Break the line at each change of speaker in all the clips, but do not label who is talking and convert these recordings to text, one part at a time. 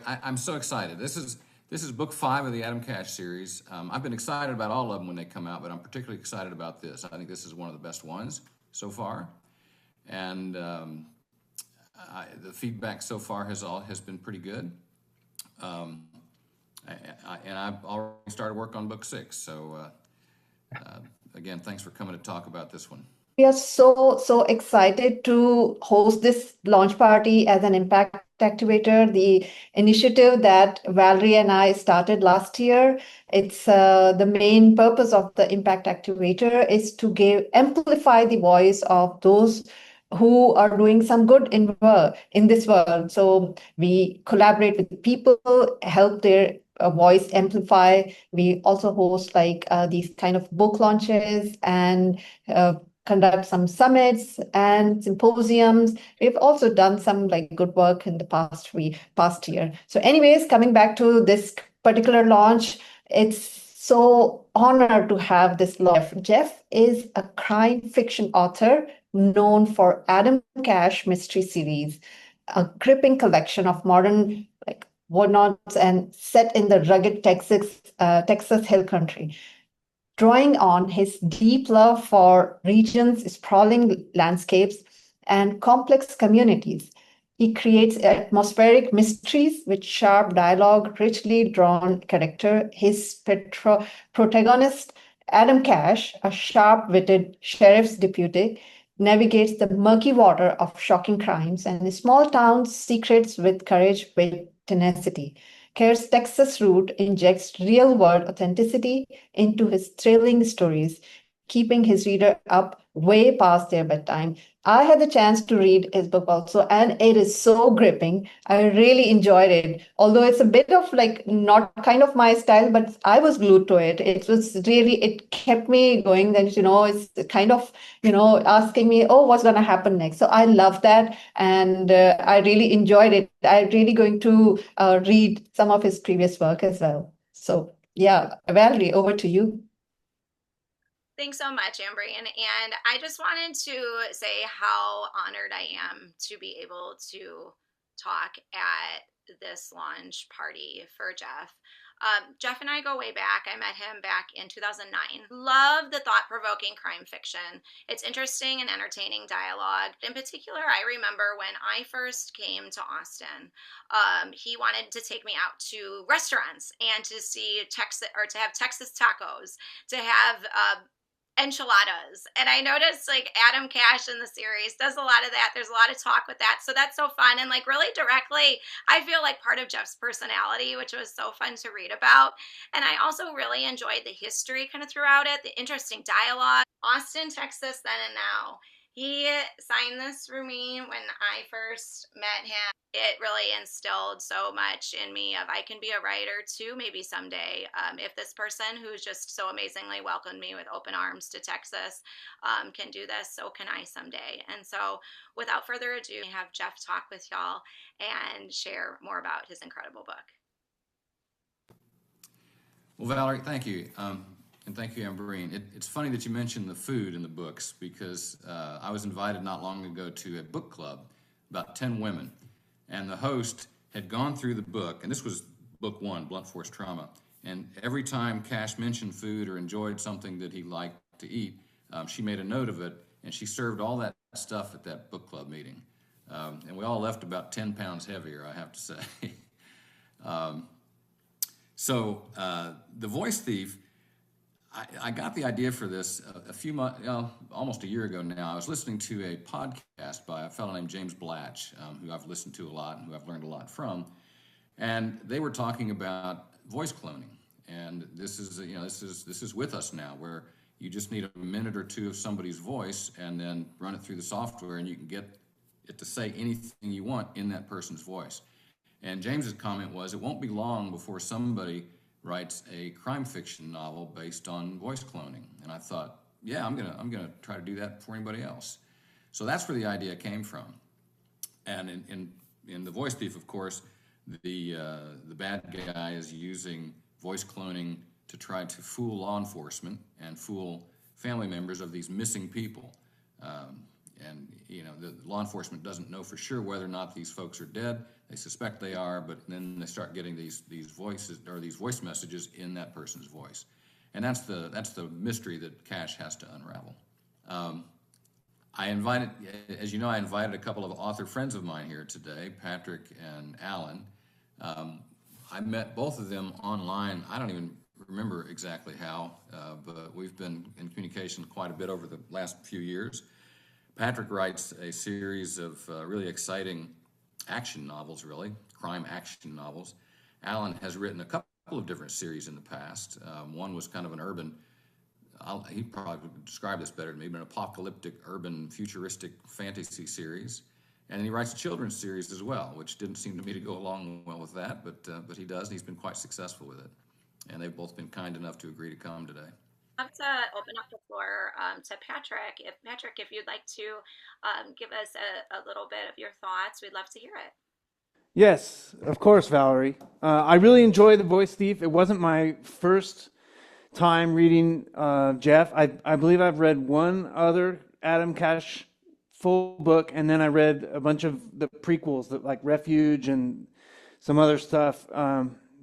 I'm so excited. This is book 5 of the Adam Cash series. I've been excited about all of them when they come out, but I'm particularly excited about this. I think this is one of the best ones so far, and the feedback so far has been pretty good. Um, and I've already started work on book 6. So again, thanks for coming to talk about this one.
We are so excited to host this launch party as an impact activator, the initiative that Valerie and I started last year. It's the main purpose of the impact activator is to amplify the voice of those who are doing some good in this world. So we collaborate with people, help their voice amplify. We also host these kind of book launches and conduct some summits and symposiums. We've also done some good work in the past year. So anyways, coming back to this particular launch, it's so honored to have this launch. Jeff is a crime fiction author known for Adam Cash Mystery Series, a gripping collection of modern whatnots and set in the rugged Texas Hill Country. Drawing on his deep love for regions, sprawling landscapes, and complex communities, he creates atmospheric mysteries with sharp dialogue, richly drawn character. His protagonist, Adam Cash, a sharp-witted sheriff's deputy, navigates the murky water of shocking crimes and small towns' secrets with courage, with tenacity. Kerr's Texas route injects real-world authenticity into his thrilling stories, keeping his reader up way past their bedtime. I had the chance to read his book also, and it is so gripping. I really enjoyed it. Although it's a bit of not kind of my style, but I was glued to it. It kept me going. Then, it's kind of, asking me, oh, what's going to happen next? So I love that. And I really enjoyed it. I'm really going to read some of his previous work as well. So yeah, Valerie, over to you.
Thanks so much, Ambreen. And I just wanted to say how honored I am to be able to talk at this launch party for Jeff. Jeff and I go way back. I met him back in 2009. Love the thought-provoking crime fiction. It's interesting and entertaining dialogue. In particular, I remember when I first came to Austin, he wanted to take me out to restaurants and to see Texas, or to have Texas tacos, to have enchiladas. And I noticed Adam Cash in the series does a lot of that. There's a lot of talk with that. So that's so fun. And really directly, I feel like part of Jeff's personality, which was so fun to read about. And I also really enjoyed the history kind of throughout it, the interesting dialogue. Austin, Texas, then and now. He signed this for me when I first met him. It really instilled so much in me of I can be a writer too, maybe someday. If this person who's just so amazingly welcomed me with open arms to Texas can do this, so can I someday. And so without further ado, I have Jeff talk with y'all and share more about his incredible book.
Well, Valerie, thank you. And thank you, Ambreen. It's funny that you mentioned the food in the books because I was invited not long ago to a book club, about 10 women. And the host had gone through the book, and this was book 1, Blunt Force Trauma. And every time Cash mentioned food or enjoyed something that he liked to eat, she made a note of it, and she served all that stuff at that book club meeting. And we all left about 10 pounds heavier, I have to say. So The Voice Thief, I got the idea for this a few months, almost a year ago now. I was listening to a podcast by a fellow named James Blatch, who I've listened to a lot and who I've learned a lot from. And they were talking about voice cloning. And this is with us now, where you just need a minute or two of somebody's voice and then run it through the software, and you can get it to say anything you want in that person's voice. And James's comment was, it won't be long before somebody writes a crime fiction novel based on voice cloning. And I thought, yeah, I'm gonna try to do that before anybody else. So that's where the idea came from. And in The Voice Thief, of course, the bad guy is using voice cloning to try to fool law enforcement and fool family members of these missing people. and the law enforcement doesn't know for sure whether or not these folks are dead. They suspect they are, but then they start getting these voices or these voice messages in that person's voice, and that's the mystery that Cash has to unravel. I invited a couple of author friends of mine here today, Patrick and Alan. I met both of them online. I don't even remember exactly how, but we've been in communication quite a bit over the last few years. Patrick writes a series of really exciting action novels, really, crime action novels. Alan has written a couple of different series in the past. One was kind of an urban, he'd probably describe this better than me, but an apocalyptic, urban, futuristic fantasy series. And he writes a children's series as well, which didn't seem to me to go along well with that, but he does, and he's been quite successful with it. And they've both been kind enough to agree to come today.
I'd love to open up the floor to Patrick. If you'd like to give us a little bit of your thoughts, we'd love to hear it.
Yes, of course, Valerie. I really enjoy The Voice Thief. It wasn't my first time reading Jeff. I believe I've read one other Adam Cash full book, and then I read a bunch of the prequels, like Refuge and some other stuff.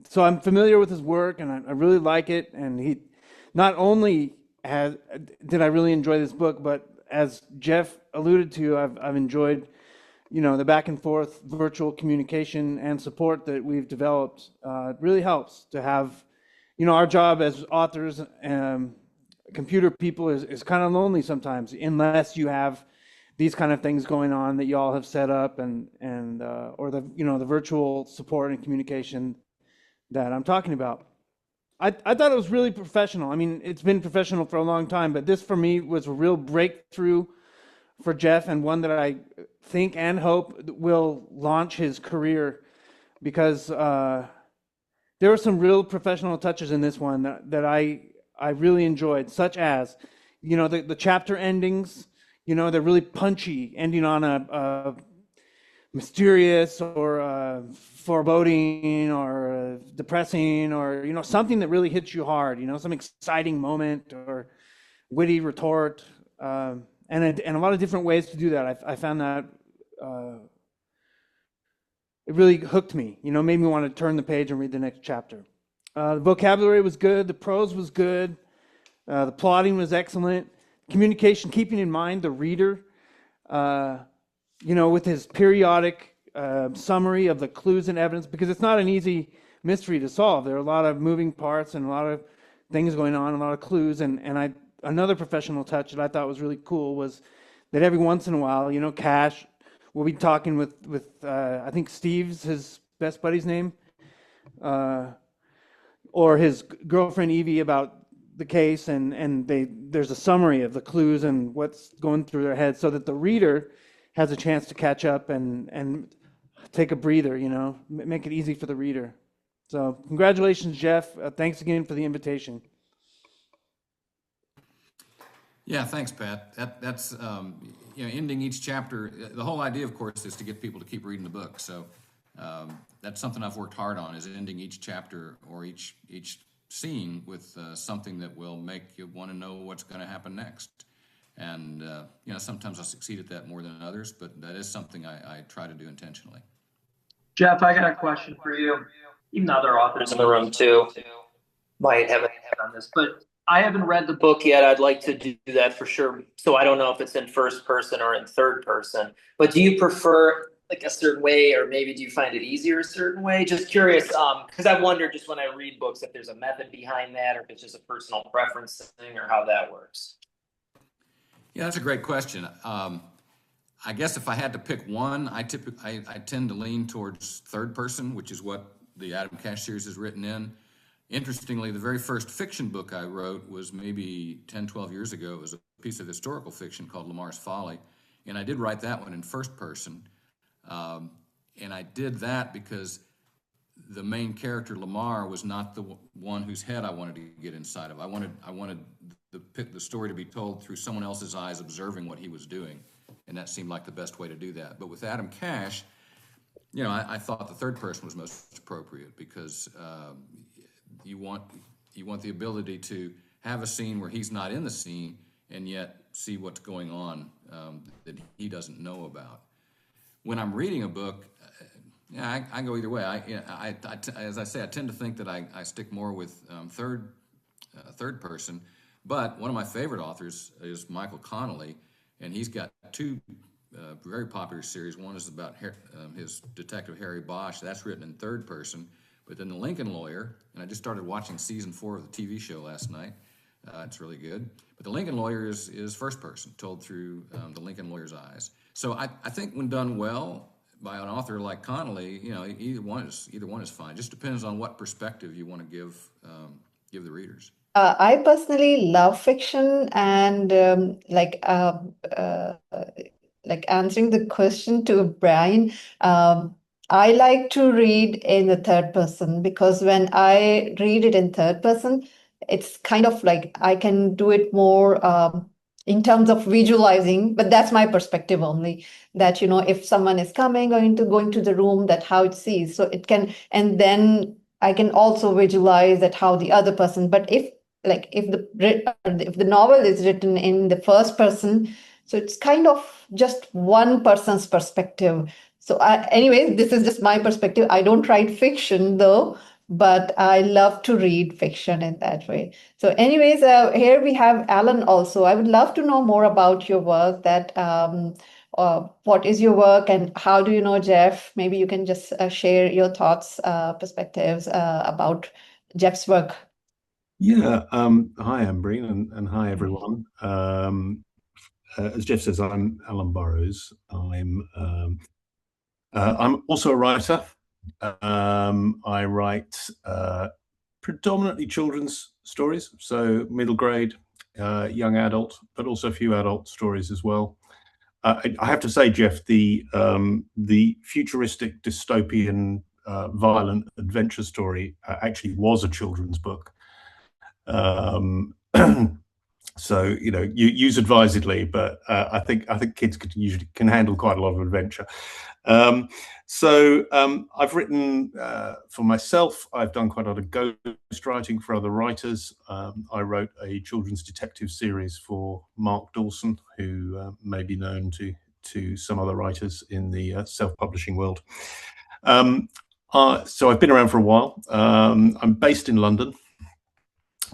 So I'm familiar with his work, and I really like it. And he not only did I really enjoy this book, but as Jeff alluded to, I've enjoyed, the back and forth virtual communication and support that we've developed. It really helps to have, our job as authors, computer people is kind of lonely sometimes, unless you have these kind of things going on that you all have set up and or the virtual support and communication that I'm talking about. I thought it was really professional. I mean, it's been professional for a long time, but this for me was a real breakthrough for Jeff, and one that I think and hope will launch his career, because there were some real professional touches in this one that I really enjoyed, such as, the chapter endings. They're really punchy, ending on a mysterious or foreboding or depressing, or something that really hits you hard. Some exciting moment or witty retort, and a lot of different ways to do that. I found that it really hooked me. Made me want to turn the page and read the next chapter. The vocabulary was good. The prose was good. The plotting was excellent. Communication, keeping in mind the reader, with his periodic summary of the clues and evidence, because it's not an easy mystery to solve. There are a lot of moving parts and a lot of things going on, a lot of clues. And another professional touch that I thought was really cool was that every once in a while, Cash will be talking with I think Steve's his best buddy's name, or his girlfriend Evie, about the case, and there's a summary of the clues and what's going through their heads, so that the reader has a chance to catch up and take a breather, make it easy for the reader. So congratulations, Jeff. Thanks again for the invitation.
Yeah, thanks, Pat. That's ending each chapter. The whole idea, of course, is to get people to keep reading the book. So that's something I've worked hard on, is ending each chapter or each scene with something that will make you want to know what's going to happen next. And sometimes I succeed at that more than others, but that is something I try to do intentionally.
Jeff, I got a question for you. Even other authors in the room too might have an on this, but I haven't read the book yet. I'd like to do that for sure. So I don't know if it's in first person or in third person, but do you prefer like a certain way, or maybe do you find it easier a certain way? Just curious, because I wonder just when I read books if there's a method behind that, or if it's just a personal preference thing, or how that works.
Yeah, that's a great question. I guess if I had to pick one, I tend to lean towards third person, which is what the Adam Cash series is written in. Interestingly, the very first fiction book I wrote was maybe 10, 12 years ago. It was a piece of historical fiction called Lamar's Folly, and I did write that one in first person. And I did that because the main character, Lamar, was not the one whose head I wanted to get inside of. I wanted the story to be told through someone else's eyes, observing what he was doing, and that seemed like the best way to do that. But with Adam Cash, I thought the third person was most appropriate, because you want the ability to have a scene where he's not in the scene and yet see what's going on that he doesn't know about. When I'm reading a book, yeah, I go either way. As I say, I tend to think that I stick more with third person. But one of my favorite authors is Michael Connelly, and he's got two very popular series. One is about his detective Harry Bosch. That's written in third person. But then The Lincoln Lawyer, and I just started watching season 4 of the TV show last night. It's really good. But The Lincoln Lawyer is first person, told through the Lincoln Lawyer's eyes. So I think when done well by an author like Connelly, either one is fine. Just depends on what perspective you want to give the readers.
I personally love fiction, and like answering the question to Brian, I like to read in the third person, because when I read it in third person, it's kind of like I can do it more in terms of visualizing, but that's my perspective only. That, if someone is going to the room, that how it sees, so it can, and then I can also visualize that how the other person. But if the novel is written in the first person, so it's kind of just one person's perspective. So anyways, this is just my perspective. I don't write fiction though, but I love to read fiction in that way. So anyways, here we have Alan also. I would love to know more about your work. What is your work, and how do you know Jeff? Maybe you can just share your thoughts, perspectives about Jeff's work.
Yeah. Hi, Ambreen, and hi, everyone. As Jeff says, I'm Alan Burrows. I'm also a writer. I write predominantly children's stories, so middle grade, young adult, but also a few adult stories as well. I have to say, Jeff, the futuristic dystopian violent adventure story actually was a children's book. So you use advisedly, but I think kids can handle quite a lot of adventure. I've written for myself. I've done quite a lot of ghostwriting for other writers. I wrote a children's detective series for Mark Dawson, who may be known to some other writers in the self-publishing world. So I've been around for a while. I'm based in London.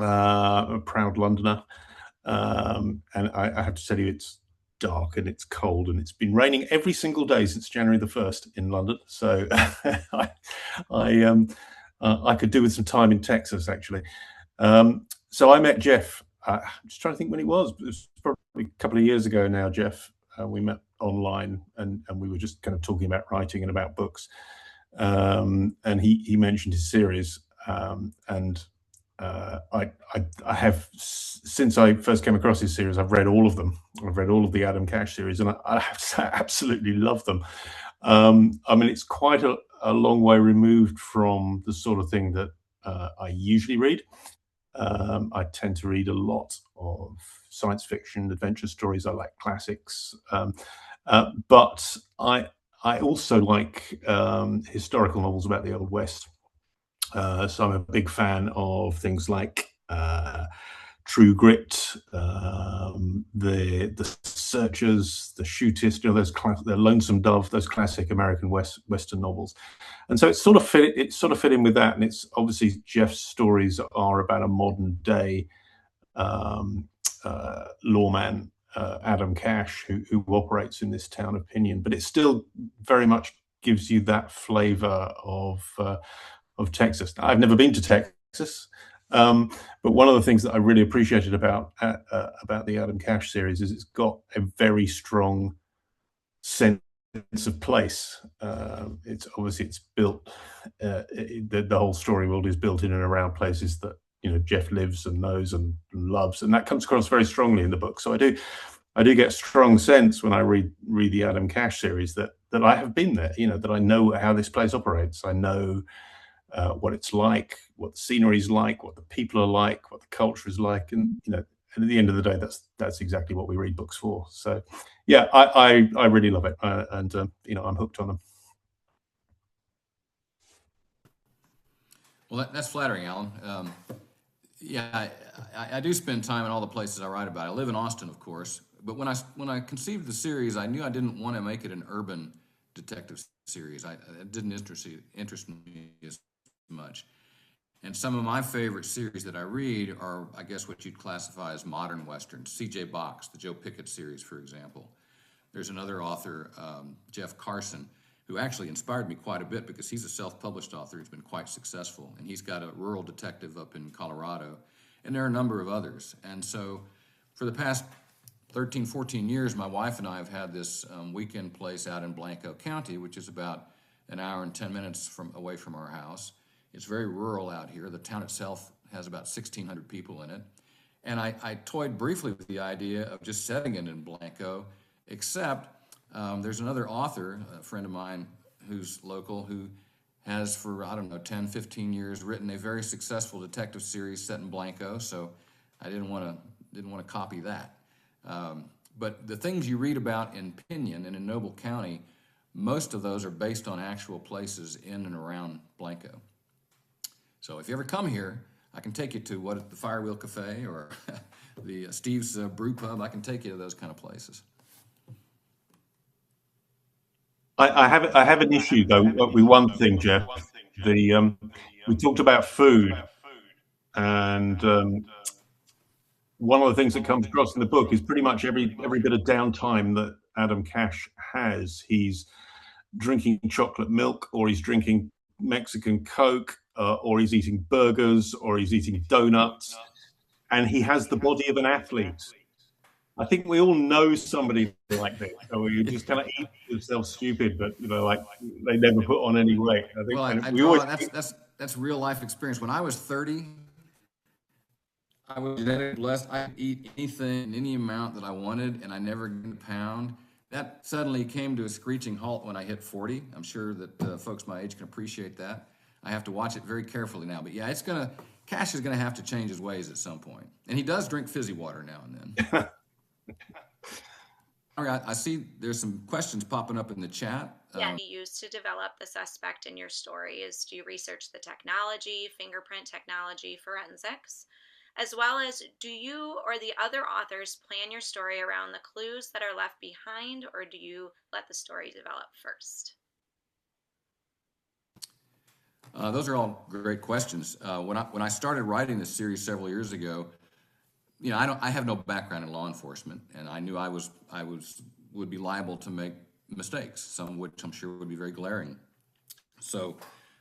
A proud Londoner, and I have to tell you, it's dark and it's cold, and it's been raining every single day since January the 1st in London. So I could do with some time in Texas, actually. So I met Jeff. I'm just trying to think when it was. It was probably a couple of years ago now, Jeff. We met online, and we were just kind of talking about writing and about books. And he mentioned his series, and I have, since I first came across his series, I've read all of them. I've read all of the Adam Cash series, and I have to say, I absolutely love them. I mean, it's quite a long way removed from the sort of thing that I usually read. I tend to read a lot of science fiction, adventure stories. I like classics, but I also like historical novels about the Old West. So I'm a big fan of things like True Grit, the Searchers, the Shootist, the Lonesome Dove, those classic American Western novels. And so it sort of fit in with that. And it's obviously Jeff's stories are about a modern day lawman, Adam Cash, who operates in this town of Pinion, but it still very much gives you that flavor of Texas. I've never been to Texas, but one of the things that I really appreciated about the Adam Cash series is it's got a very strong sense of place. It's built. The whole story world is built in and around places that Jeff lives and knows and loves, and that comes across very strongly in the book. So I do get a strong sense when I read the Adam Cash series that I have been there. That I know how this place operates. I know what it's like, what the scenery is like, what the people are like, what the culture is like, and at the end of the day, that's exactly what we read books for. So, yeah, I really love it, and I'm hooked on them.
Well, that's flattering, Alan. Yeah, I do spend time in all the places I write about. I live in Austin, of course, but when I conceived the series, I knew I didn't want to make it an urban detective series. It didn't interest me as much. And some of my favorite series that I read are, I guess, what you'd classify as modern westerns. C.J. Box, the Joe Pickett series, for example. There's another author, Jeff Carson, who actually inspired me quite a bit because he's a self-published author who's been quite successful, and he's got a rural detective up in Colorado, and there are a number of others. And so for the past 13, 14 years, my wife and I have had this weekend place out in Blanco County, which is about an hour and 10 minutes away from our house. It's very rural out here. The town itself has about 1,600 people in it. And I toyed briefly with the idea of just setting it in Blanco, except there's another author, a friend of mine who's local, who has for, I don't know, 10, 15 years written a very successful detective series set in Blanco, so I didn't want to copy that. But the things you read about in Pinion and in Noble County, most of those are based on actual places in and around Blanco. So if you ever come here, I can take you to the Firewheel Cafe or the Steve's Brew Pub. I can take you to those kind of places.
I have an issue though with one thing, Jeff. We talked about food, and one of the things that comes across in the book is pretty much every bit of downtime that Adam Cash has, he's drinking chocolate milk, or he's drinking Mexican Coke, or he's eating burgers, or he's eating donuts, and he has the body of an athlete. I think we all know somebody like this, or you just kind of eat yourself stupid, but like they never put on any weight. I think,
well,
and we always
that's real life experience. When I was 30, I was genetically blessed. I could eat anything, any amount that I wanted, and I never gained a pound. That suddenly came to a screeching halt when I hit 40. I'm sure that folks my age can appreciate that. I have to watch it very carefully now. But yeah, Cash is gonna have to change his ways at some point. And he does drink fizzy water now and then. All right, I see there's some questions popping up in the chat.
Yeah, you used to develop the suspect in your stories. Do you research the technology, fingerprint technology, forensics? As well as, do you or the other authors plan your story around the clues that are left behind, or do you let the story develop first?
Those are all great questions. When I started writing this series several years ago, I have no background in law enforcement, and I knew I would be liable to make mistakes, some of which I'm sure would be very glaring. So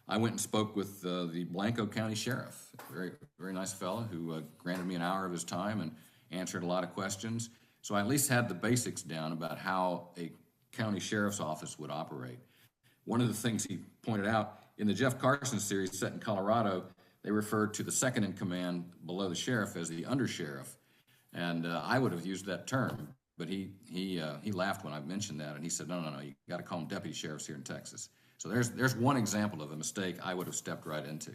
I went and spoke with the Blanco County Sheriff, very, very nice fellow who granted me an hour of his time and answered a lot of questions. So I at least had the basics down about how a county sheriff's office would operate. One of the things he pointed out in the Jeff Carson series set in Colorado, they referred to the second in command below the sheriff as the undersheriff. And I would have used that term, but he laughed when I mentioned that, and he said, no, you got to call them deputy sheriffs here in Texas. So there's one example of a mistake I would have stepped right into.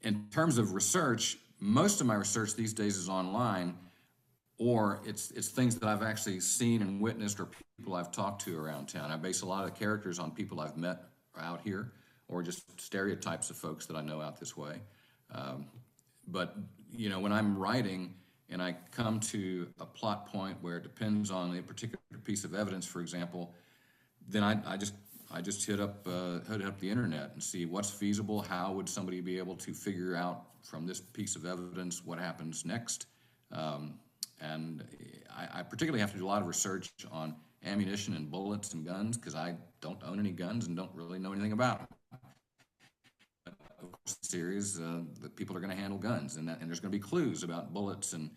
In terms of research, most of my research these days is online, or it's things that I've actually seen and witnessed, or people I've talked to around town. I base a lot of the characters on people I've met out here, or just stereotypes of folks that I know out this way. But when I'm writing and I come to a plot point where it depends on a particular piece of evidence, for example, then I just hit up the internet and see what's feasible. How would somebody be able to figure out from this piece of evidence what happens next? And I particularly have to do a lot of research on ammunition and bullets and guns, because I don't own any guns and don't really know anything about them. Of course, the series, the people are going to handle guns, and there's going to be clues about bullets and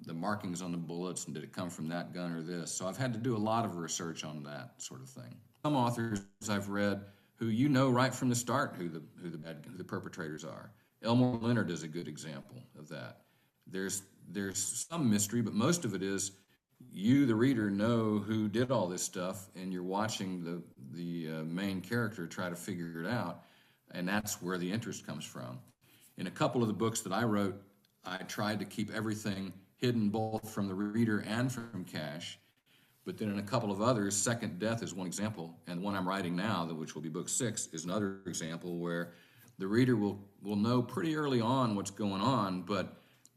the markings on the bullets, and did it come from that gun or this. So I've had to do a lot of research on that sort of thing. Some authors I've read who right from the start who the perpetrators are. Elmore Leonard is a good example of that. There's some mystery, but most of it is you, the reader, know who did all this stuff, and you're watching the main character try to figure it out, and that's where the interest comes from. In a couple of the books that I wrote, I tried to keep everything hidden both from the reader and from Cash, but then in a couple of others, Second Death is one example, and the one I'm writing now, which will be book 6, is another example where the reader will know pretty early on what's going on, but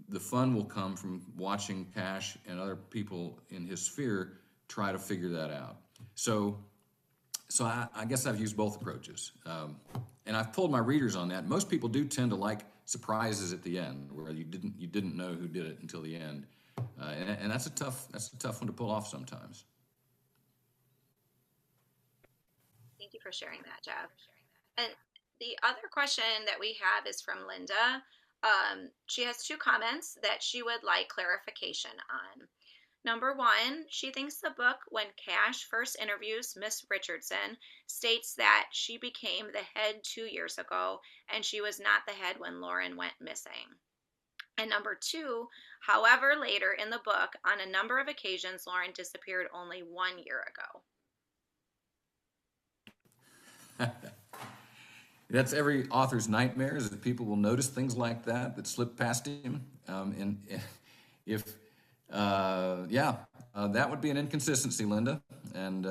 the fun will come from watching Cash and other people in his sphere try to figure that out. So I guess I've used both approaches, and I've pulled my readers on that. Most people do tend to like surprises at the end, where you didn't know who did it until the end, and that's a tough one to pull off sometimes.
Thank you for sharing that, Jeff. And the other question that we have is from Linda. She has 2 comments that she would like clarification on. Number 1, she thinks the book, when Cash first interviews Miss Richardson, states that she became the head 2 years ago, and she was not the head when Lauren went missing. And number 2, however, later in the book, on a number of occasions, Lauren disappeared only 1 year ago.
That's every author's nightmare, is that people will notice things like that slip past him. And if, that would be an inconsistency, Linda. And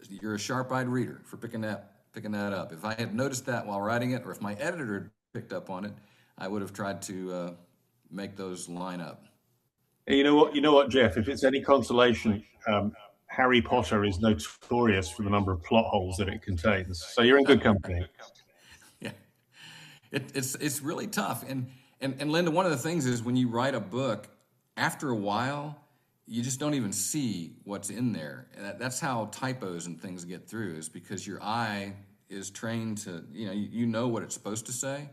you're a sharp-eyed reader for picking that up. If I had noticed that while writing it, or if my editor had picked up on it, I would have tried to make those line up.
You know what, Jeff? If it's any consolation, Harry Potter is notorious for the number of plot holes that it contains. So you're in good company.
Yeah, it's really tough. And Linda, one of the things is when you write a book, after a while, you just don't even see what's in there. And that's how typos and things get through, is because your eye is trained to, you know what it's supposed to say,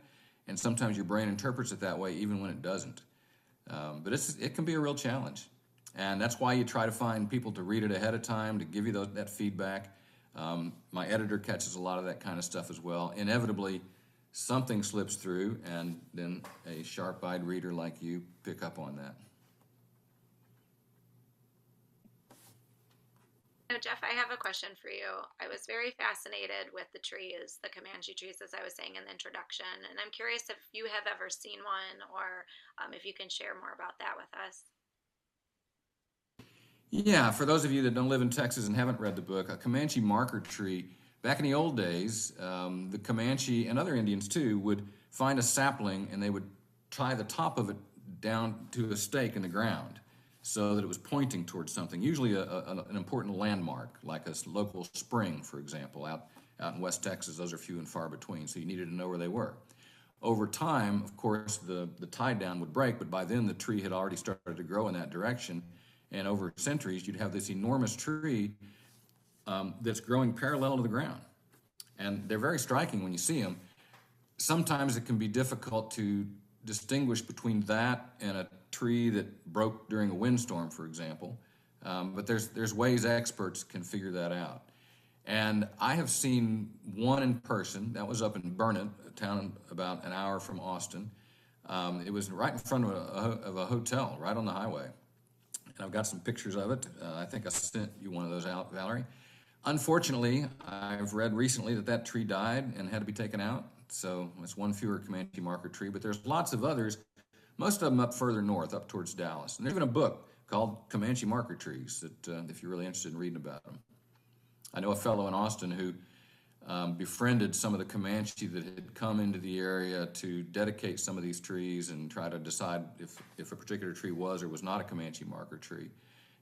and sometimes your brain interprets it that way even when it doesn't. But it can be a real challenge. And that's why you try to find people to read it ahead of time, to give you that feedback. My editor catches a lot of that kind of stuff as well. Inevitably, something slips through, and then a sharp-eyed reader like you pick up on that.
So Jeff, I have a question for you. I was very fascinated with the trees, the Comanche trees, as I was saying in the introduction, and I'm curious if you have ever seen one, or if you can share more about that with us.
Yeah, for those of you that don't live in Texas and haven't read the book, a Comanche marker tree, back in the old days, the Comanche and other Indians too would find a sapling, and they would tie the top of it down to a stake in the ground so that it was pointing towards something, usually an important landmark, like a local spring, for example. Out in West Texas, those are few and far between, so you needed to know where they were. Over time, of course, the tie down would break, but by then the tree had already started to grow in that direction. And over centuries, you'd have this enormous tree that's growing parallel to the ground. And they're very striking when you see them. Sometimes it can be difficult to distinguish between that and a tree that broke during a windstorm, for example. But there's ways experts can figure that out. And I have seen one in person. That was up in Burnet, a town about an hour from Austin. It was right in front of a hotel, right on the highway. And I've got some pictures of it. I think I sent you one of those out, Valerie. Unfortunately, I've read recently that tree died and had to be taken out. So it's one fewer Comanche marker tree, but there's lots of others, most of them up further north, up towards Dallas. And there's even a book called Comanche Marker Trees that if you're really interested in reading about them. I know a fellow in Austin who befriended some of the Comanche that had come into the area to dedicate some of these trees and try to decide if a particular tree was or was not a Comanche marker tree.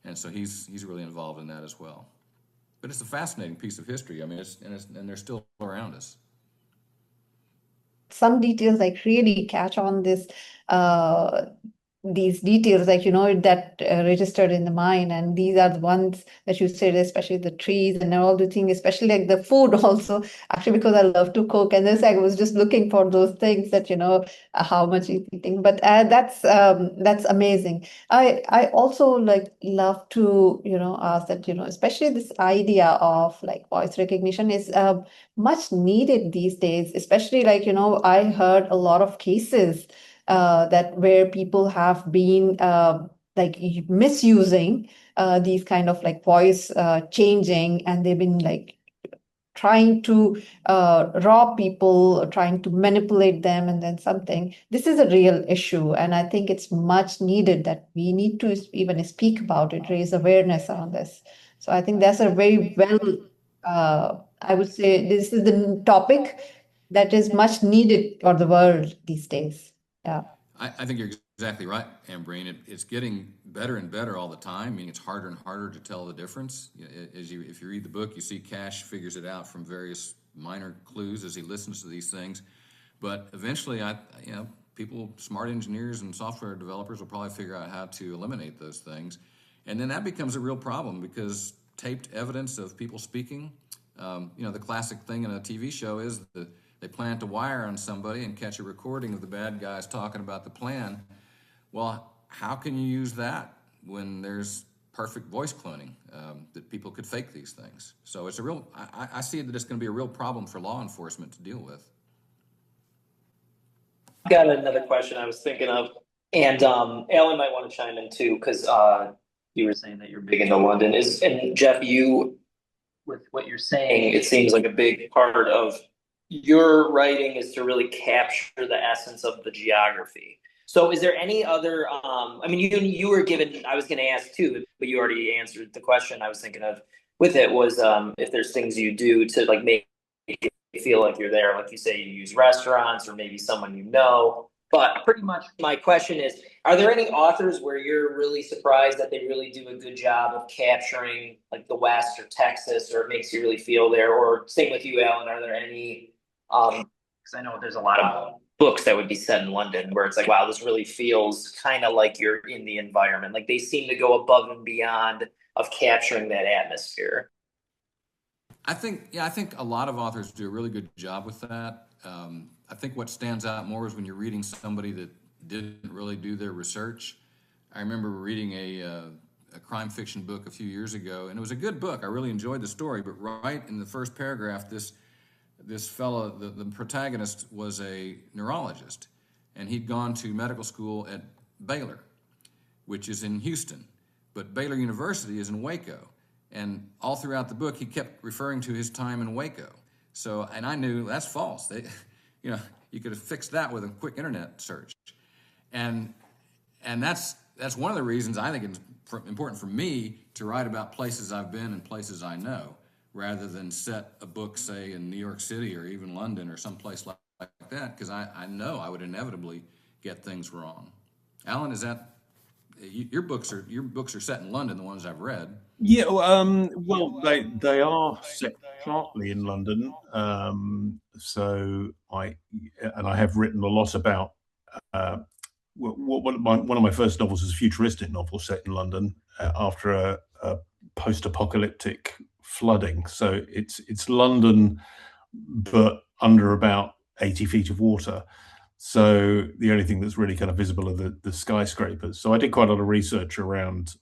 And so he's really involved in that as well. But it's a fascinating piece of history. I mean, and they're still around us.
Some details like really catch on these details, like that registered in the mind, and these are the ones that you said, especially the trees and all the things, especially like the food also, actually, because I love to cook, and this I was just looking for those things that how much you eating, but that's amazing. I also love to ask that especially this idea of like voice recognition is much needed these days, especially I heard a lot of cases that where people have been like misusing these kind of like voice changing, and they've been like trying to rob people, trying to manipulate them, and then something. This is a real issue, and I think it's much needed that we need to even speak about it, raise awareness on this. So I think that's a very well, I would say this is the topic that is much needed for the world these days. Yeah.
I think you're exactly right, Ambreen. It's getting better and better all the time. I mean, it's harder and harder to tell the difference. If you read the book, you see Cash figures it out from various minor clues as he listens to these things. But eventually, people, smart engineers and software developers will probably figure out how to eliminate those things. And then that becomes a real problem because taped evidence of people speaking, the classic thing in a TV show is they plant a wire on somebody and catch a recording of the bad guys talking about the plan. Well, how can you use that when there's perfect voice cloning, that people could fake these things? So it's I see that it's going to be a real problem for law enforcement to deal with.
I've got another question I was thinking of, and Alan might want to chime in too, because you were saying that you're big into London. And Jeff, you, with what you're saying, it seems like a big part of your writing is to really capture the essence of the geography. So is there any other, you were given, I was going to ask too, but you already answered the question I was thinking of with it was if there's things you do to like make it feel like you're there, like you say, you use restaurants or maybe someone you know. But pretty much my question is, are there any authors where you're really surprised that they really do a good job of capturing like the West or Texas, or it makes you really feel there? Or same with you, Alan, are there any, because I know there's a lot of books that would be set in London where it's like, wow, this really feels kind of like you're in the environment. Like they seem to go above and beyond of capturing that atmosphere.
I think a lot of authors do a really good job with that. I think what stands out more is when you're reading somebody that didn't really do their research. I remember reading a crime fiction book a few years ago, and it was a good book. I really enjoyed the story, but right in the first paragraph, this fellow, the protagonist, was a neurologist, and he'd gone to medical school at Baylor, which is in Houston, but Baylor University is in Waco. And all throughout the book, he kept referring to his time in Waco. So, and I knew that's false. You could have fixed that with a quick internet search. And that's one of the reasons I think it's important for me to write about places I've been and places I know, rather than set a book, say, in New York City or even London or someplace like that, because I know I would inevitably get things wrong. Alan, is that your books are set in London, the ones I've read?
Yeah, well, they are set partly in London. So I have written a lot about one of my first novels is a futuristic novel set in London after a post-apocalyptic flooding. So it's London, but under about 80 feet of water. So the only thing that's really kind of visible are the skyscrapers. So I did quite a lot of research around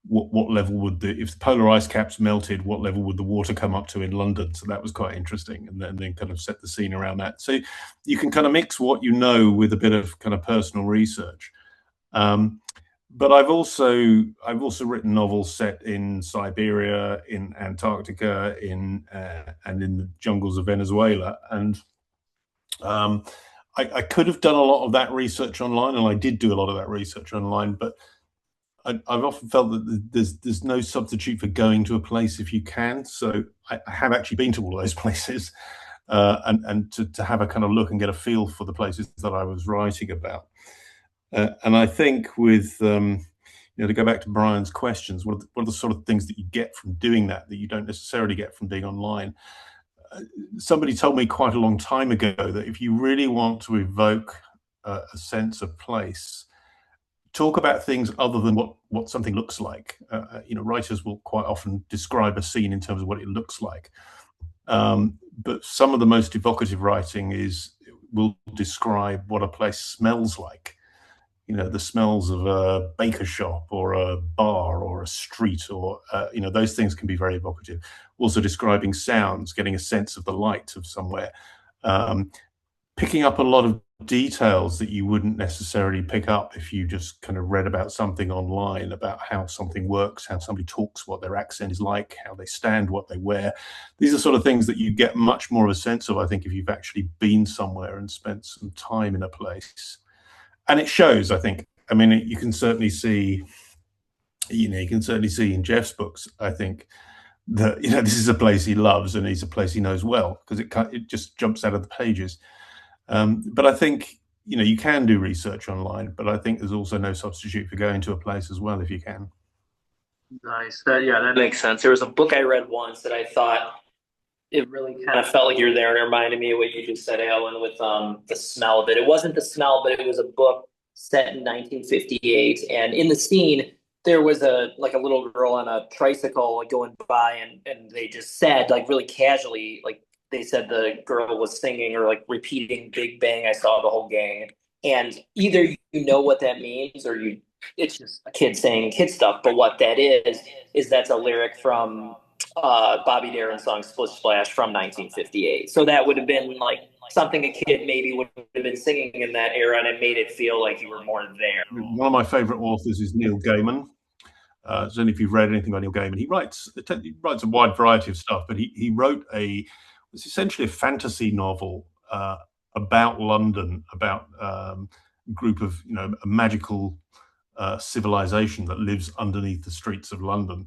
what level would if the polar ice caps melted, what level would the water come up to in London? So that was quite interesting, and then kind of set the scene around that. So you can kind of mix what you know with a bit of kind of personal research. But I've also written novels set in Siberia, in Antarctica, and in the jungles of Venezuela, and I could have done a lot of that research online, and I did do a lot of that research online, but I've often felt that there's no substitute for going to a place if you can. So I have actually been to all of those places, and to have a kind of look and get a feel for the places that I was writing about. And I think with to go back to Brian's questions, what are the sort of things that you get from doing that you don't necessarily get from being online? Somebody told me quite a long time ago that if you really want to evoke a sense of place, talk about things other than what something looks like. Writers will quite often describe a scene in terms of what it looks like. But some of the most evocative writing will describe what a place smells like. The smells of a baker shop or a bar or a street, or those things can be very evocative. Also describing sounds, getting a sense of the light of somewhere, picking up a lot of details that you wouldn't necessarily pick up if you just kind of read about something online, about how something works, how somebody talks, what their accent is like, how they stand, what they wear. These are sort of things that you get much more of a sense of, I think, if you've actually been somewhere and spent some time in a place. And it shows, I think. I mean, you can certainly see in Jeff's books, I think, that this is a place he loves and it's a place he knows well, because it just jumps out of the pages. But I think you can do research online, but I think there's also no substitute for going to a place as well if you can.
Nice. That makes sense. There was a book I read once that I thought it really kind of felt like you were there, and it reminded me of what you just said, Alan, with the smell of it. It wasn't the smell, but it was a book set in 1958, and in the scene there was a little girl on a tricycle going by, and they just said, like, really casually, like, they said the girl was singing or like repeating "Big Bang, I saw the whole gang," and either you know what that means or it's just a kid saying kid stuff. But what that is that's a lyric from Bobby Darin's song "Splish Splash" from 1958. So that would have been like something a kid maybe would have been singing in that era, and it made it feel like you were more there.
One of my favorite authors is Neil Gaiman. I don't know if you've read anything about Neil Gaiman. He writes a wide variety of stuff, but he wrote it's essentially a fantasy novel about London, about a group of a magical civilization that lives underneath the streets of London,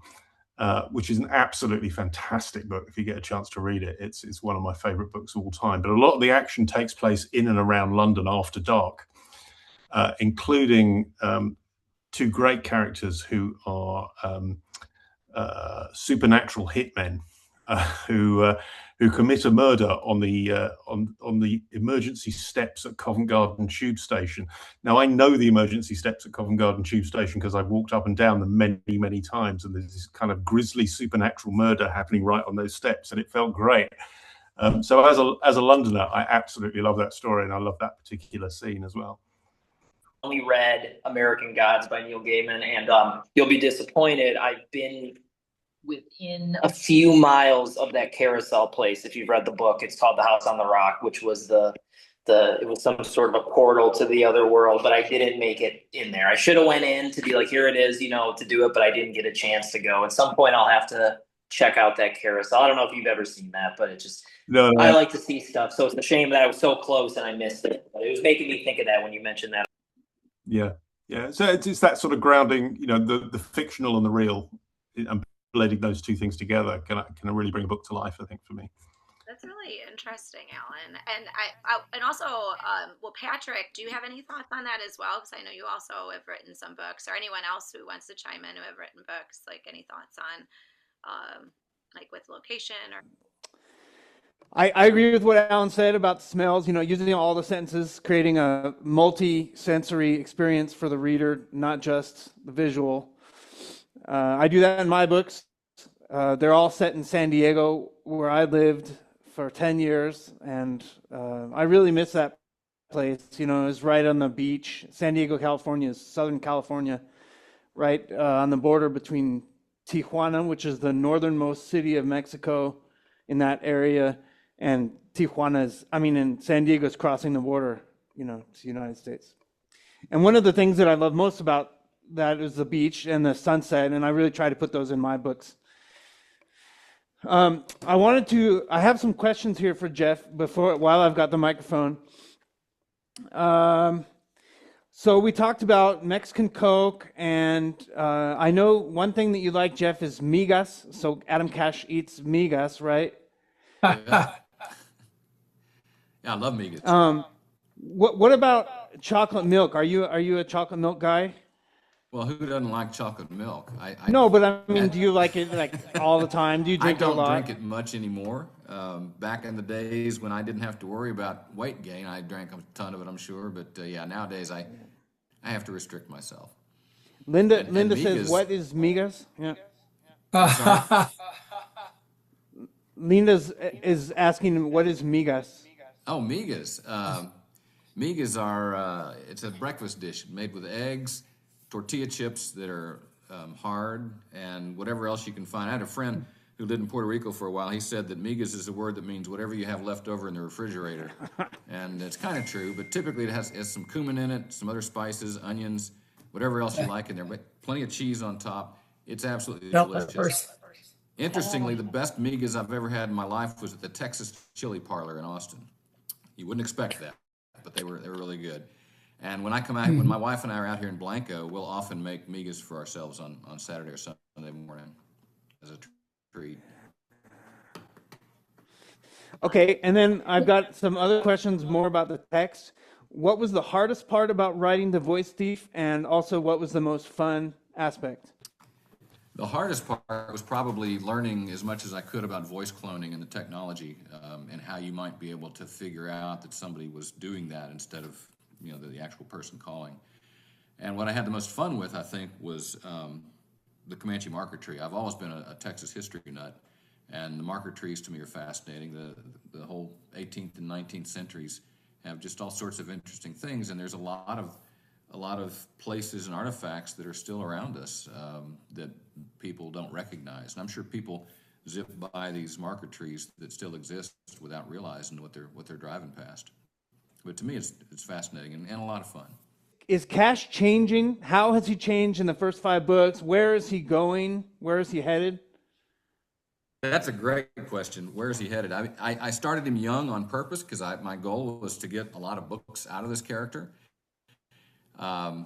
which is an absolutely fantastic book. If you get a chance to read it, it's one of my favorite books of all time. But a lot of the action takes place in and around London after dark, including two great characters who are supernatural hitmen who commit a murder on the emergency steps at Covent Garden Tube Station. Now, I know the emergency steps at Covent Garden Tube Station because I've walked up and down them many, many times, and there's this kind of grisly supernatural murder happening right on those steps, and it felt great. So as a Londoner, I absolutely love that story, and I love that particular scene as well.
Only read American Gods by Neil Gaiman, and you'll be disappointed. I've been within a few miles of that carousel place. If you've read the book, it's called The House on the Rock, which was it was some sort of a portal to the other world, but I didn't make it in there. I should have went in to be like, here it is, to do it, but I didn't get a chance to go. At some point I'll have to check out that carousel. I don't know if you've ever seen that, but
No.
I like to see stuff. So it's a shame that I was so close and I missed it, but it was making me think of that when you mentioned that.
Yeah. So it's that sort of grounding, the fictional and the real, and blending those two things together can really bring a book to life, I think, for me.
That's really interesting, Alan. And and also, well, Patrick, do you have any thoughts on that as well? Because I know you also have written some books, or anyone else who wants to chime in who have written books. Like, any thoughts on, like, with location or?
I agree with what Alan said about the smells, using all the senses, creating a multi-sensory experience for the reader, not just the visual. I do that in my books. They're all set in San Diego, where I lived for 10 years, and I really miss that place. It's right on the beach. San Diego, California is Southern California, right on the border between Tijuana, which is the northernmost city of Mexico in that area, and and San Diego's crossing the border, to the United States. And one of the things that I love most about that is the beach and the sunset, and I really try to put those in my books. I have some questions here for Jeff while I've got the microphone. So we talked about Mexican Coke, and I know one thing that you like, Jeff, is migas. So Adam Cash eats migas, right?
Yeah, I love migas.
What about chocolate milk? Are you a chocolate milk guy?
Well, who doesn't like chocolate milk?
No, but I mean, do you like it like all the time? Do you drink it a lot?
I don't drink it much anymore. Back in the days when I didn't have to worry about weight gain, I drank a ton of it, I'm sure. But yeah, nowadays I have to restrict myself.
Linda says, "What is migas?" Yeah. Linda is asking, "What is migas?"
Oh, migas. Migas are it's a breakfast dish made with eggs, tortilla chips that are hard, and whatever else you can find. I had a friend who lived in Puerto Rico for a while. He said that migas is a word that means whatever you have left over in the refrigerator. And it's kind of true, but typically it has some cumin in it, some other spices, onions, whatever else you like in there, but plenty of cheese on top. It's absolutely delicious. Interestingly, the best migas I've ever had in my life was at the Texas Chili Parlor in Austin. You wouldn't expect that, but they were really good. And when I come out, when my wife and I are out here in Blanco, we'll often make migas for ourselves on Saturday or Sunday morning as a treat.
Okay, and then I've got some other questions more about the text. What was the hardest part about writing The Voice Thief, and also what was the most fun aspect?
The hardest part was probably learning as much as I could about voice cloning and the technology, and how you might be able to figure out that somebody was doing that instead of the actual person calling. And what I had the most fun with, I think, was the Comanche marker tree. I've always been a Texas history nut, and the marker trees to me are fascinating. The whole 18th and 19th centuries have just all sorts of interesting things, and there's a lot of places and artifacts that are still around us that people don't recognize. And I'm sure people zip by these marker trees that still exist without realizing what they're driving past. But to me, it's fascinating and a lot of fun.
Is Cash changing? How has he changed in the first 5 books? Where is he going? Where is he headed?
That's a great question. Where is he headed? I started him young on purpose because my goal was to get a lot of books out of this character. And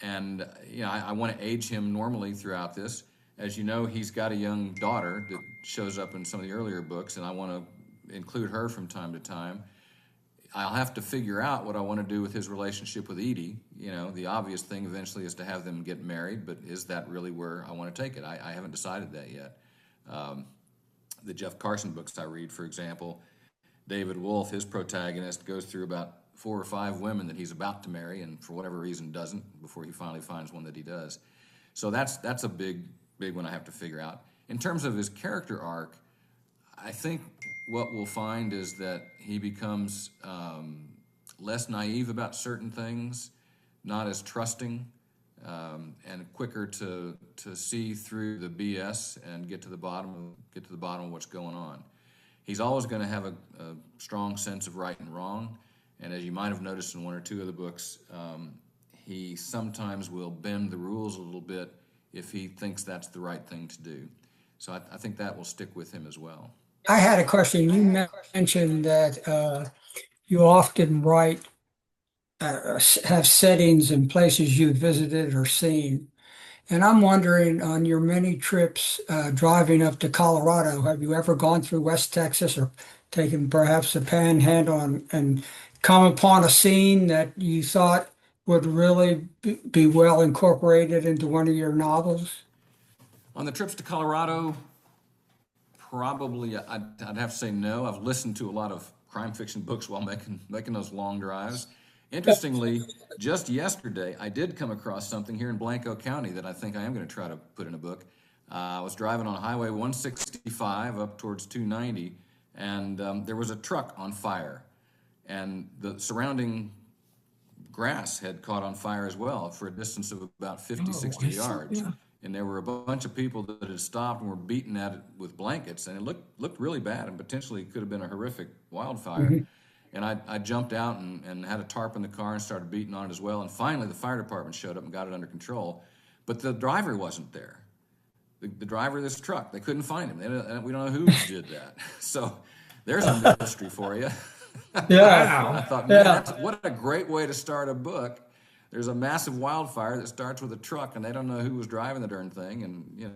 I want to age him normally throughout this. As you know, he's got a young daughter that shows up in some of the earlier books, and I want to include her from time to time. I'll have to figure out what I want to do with his relationship with Edie. The obvious thing eventually is to have them get married, but is that really where I want to take it? I haven't decided that yet. The Jeff Carson books I read, for example, David Wolfe, his protagonist, goes through about 4 or 5 women that he's about to marry, and for whatever reason doesn't, before he finally finds one that he does. So that's a big one I have to figure out. In terms of his character arc, I think what we'll find is that he becomes less naive about certain things, not as trusting, and quicker to see through the BS and get to the bottom of what's going on. He's always going to have a strong sense of right and wrong, and as you might have noticed in 1 or 2 of the books, he sometimes will bend the rules a little bit if he thinks that's the right thing to do. So I think that will stick with him as well.
I had a question. You mentioned that you often write, have settings and places you've visited or seen. And I'm wondering, on your many trips driving up to Colorado, have you ever gone through West Texas or taken perhaps the panhandle and come upon a scene that you thought would really be well incorporated into one of your novels?
On the trips to Colorado, probably I'd have to say no. I've listened to a lot of crime fiction books while making those long drives. Interestingly, just yesterday, I did come across something here in Blanco County that I think I am going to try to put in a book. I was driving on Highway 165 up towards 290, and there was a truck on fire, and the surrounding grass had caught on fire as well for a distance of about 50, 60 yards. Yeah. And there were a bunch of people that had stopped and were beating at it with blankets, and it looked really bad and potentially could have been a horrific wildfire. Mm-hmm. And I jumped out and had a tarp in the car and started beating on it as well. And finally, the fire department showed up and got it under control. But the driver wasn't there. The driver of this truck, they couldn't find him. We don't know who did that. So there's a mystery for you.
Yeah.
I thought, man, what a great way to start a book. There's a massive wildfire that starts with a truck, and they don't know who was driving the darn thing. And,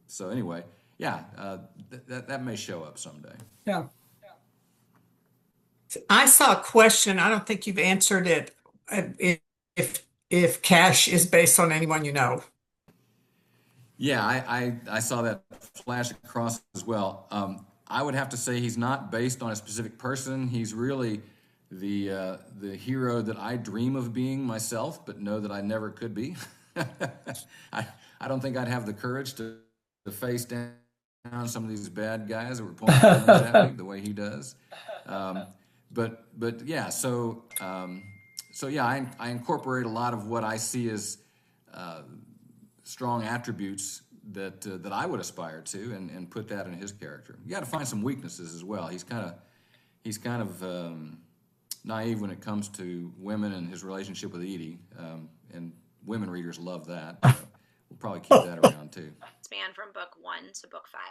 so anyway, that may show up someday.
Yeah.
I saw a question. I don't think you've answered it. If Cash is based on anyone you know.
Yeah, I saw that flash across as well. I would have to say he's not based on a specific person. He's really the hero that I dream of being myself, but know that I never could be. I don't think I'd have the courage to face down some of these bad guys that were pointing guns at me the way he does. But yeah, so yeah, I incorporate a lot of what I see as strong attributes that I would aspire to, and put that in his character. You got to find some weaknesses as well. He's kind of naive when it comes to women and his relationship with Edie, and women readers love that. We'll probably keep that around too.
Span from book 1 to book 5.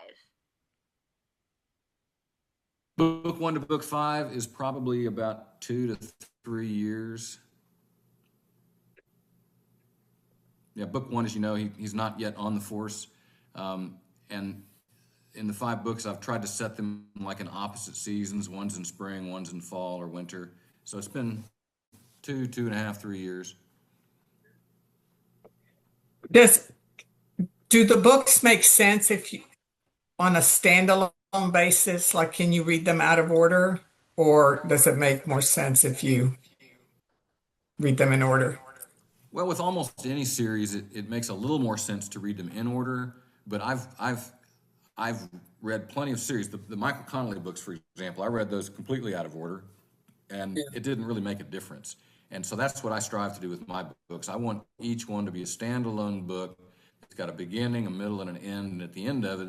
Book 1 to book 5 is probably about 2 to 3 years. Yeah, book 1, as you know, he's not yet on the force, and in the 5 books, I've tried to set them like in opposite seasons. One's in spring, one's in fall or winter. So it's been 2.5, 3 years.
Do the books make sense if you on a standalone basis? Like, can you read them out of order, or does it make more sense if you read them in order?
Well, with almost any series, it makes a little more sense to read them in order. But I've read plenty of series. The Michael Connelly books, for example, I read those completely out of order, and it didn't really make a difference. And so that's what I strive to do with my books. I want each one to be a standalone book. It's got a beginning, a middle, and an end. And at the end of it,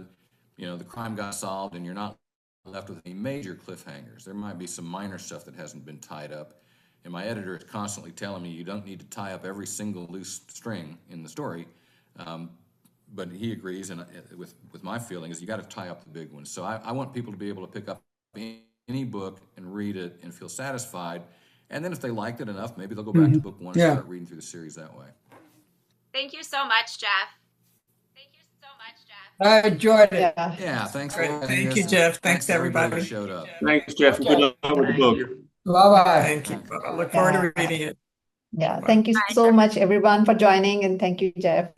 the crime got solved, and you're not left with any major cliffhangers. There might be some minor stuff that hasn't been tied up. And my editor is constantly telling me you don't need to tie up every single loose string in the story. But he agrees, and with my feeling is you got to tie up the big ones. So I want people to be able to pick up any book and read it and feel satisfied. And then if they liked it enough, maybe they'll go back to book 1 and start reading through the series that way.
Thank you so much, Jeff.
I enjoyed it.
Yeah, thanks for
Great.
having
Thank
us,
you,
and
Jeff.
thanks
Thanks, everybody.
who showed up.
Thanks, Jeff, and good luck with the book.
Bye-bye.
Thank you. I look forward to reading it.
Yeah, thank you so much, everyone, for joining, and thank you, Jeff.